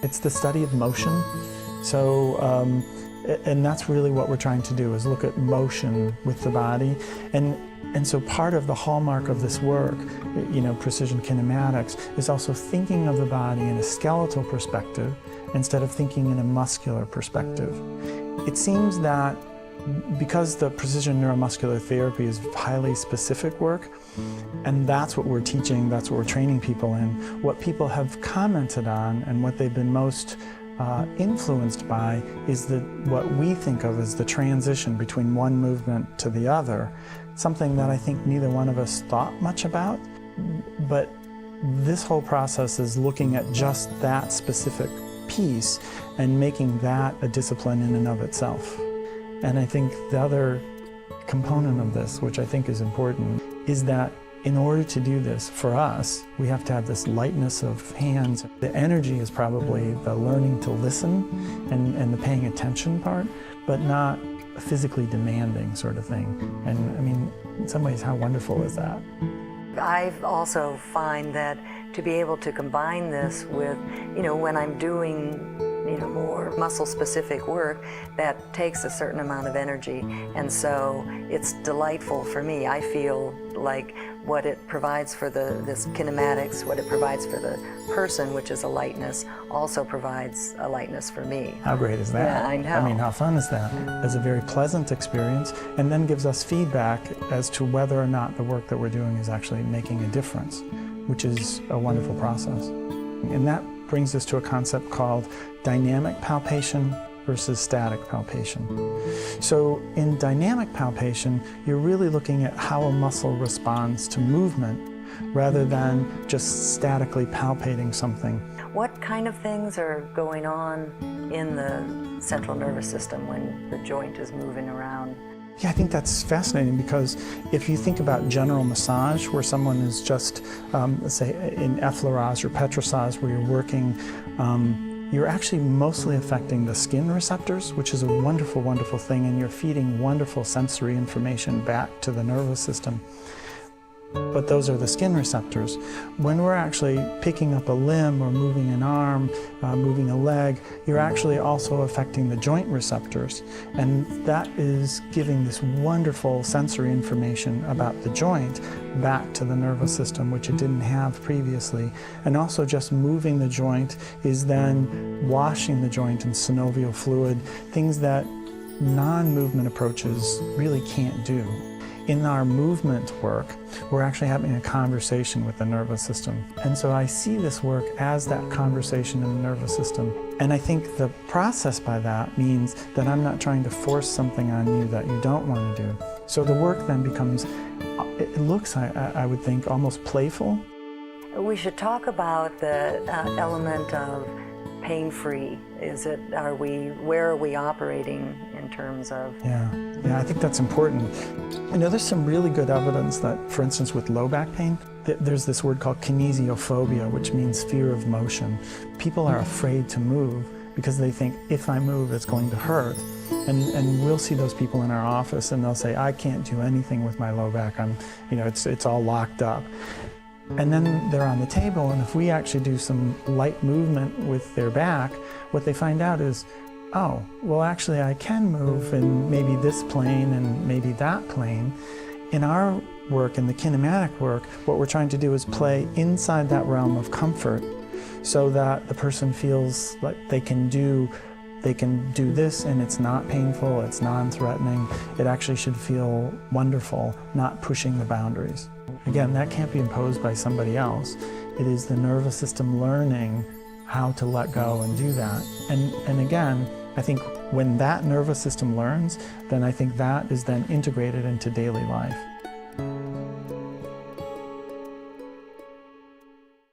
It's the study of motion. So, and that's really what we're trying to do, is look at motion with the body. And so part of the hallmark of this work, precision kinematics, is also thinking of the body in a skeletal perspective instead of thinking in a muscular perspective. It seems that because the precision neuromuscular therapy is highly specific work, and that's what we're teaching, that's what we're training people in, what people have commented on and what they've been most influenced by is what we think of as the transition between one movement to the other, something that I think neither one of us thought much about. But this whole process is looking at just that specific piece and making that a discipline in and of itself. And I think the other component of this, which I think is important, is that in order to do this, for us, we have to have this lightness of hands. The energy is probably the learning to listen and the paying attention part, but not a physically demanding sort of thing. And I mean, in some ways, how wonderful is that? I also find that to be able to combine this with, when I'm doing more muscle-specific work, that takes a certain amount of energy, and so it's delightful for me. I feel like what it provides for this kinematics, what it provides for the person, which is a lightness, also provides a lightness for me. How great is that? Yeah, I know. I mean, how fun is that? It's a very pleasant experience, and then gives us feedback as to whether or not the work that we're doing is actually making a difference, which is a wonderful process. And that brings us to a concept called dynamic palpation versus static palpation. So in dynamic palpation, you're really looking at how a muscle responds to movement rather than just statically palpating something. What kind of things are going on in the central nervous system when the joint is moving around? Yeah, I think that's fascinating, because if you think about general massage, where someone is just, let's say in effleurage or petrissage, where you're working, you're actually mostly affecting the skin receptors, which is a wonderful, wonderful thing, and you're feeding wonderful sensory information back to the nervous system. But those are the skin receptors. When we're actually picking up a limb or moving an arm, moving a leg, you're actually also affecting the joint receptors. And that is giving this wonderful sensory information about the joint back to the nervous system, which it didn't have previously. And also just moving the joint is then washing the joint in synovial fluid, things that non-movement approaches really can't do. In our movement work, we're actually having a conversation with the nervous system. And so I see this work as that conversation in the nervous system. And I think the process by that means that I'm not trying to force something on you that you don't want to do. So the work then becomes, it looks, I would think, almost playful. We should talk about the element of pain-free. Where are we operating in terms of? Yeah, I think that's important. There's some really good evidence that, for instance, with low back pain, there's this word called kinesiophobia, which means fear of motion. People are afraid to move because they think, if I move, it's going to hurt. And we'll see those people in our office, and they'll say, I can't do anything with my low back. It's all locked up. And then they're on the table, and if we actually do some light movement with their back, what they find out is, oh, well, actually I can move in maybe this plane and maybe that plane. In our work, in the kinematic work, what we're trying to do is play inside that realm of comfort so that the person feels like they can do this and it's not painful, it's non-threatening. It actually should feel wonderful, not pushing the boundaries. Again, that can't be imposed by somebody else. It is the nervous system learning how to let go and do that. And again, I think when that nervous system learns, then I think that is then integrated into daily life.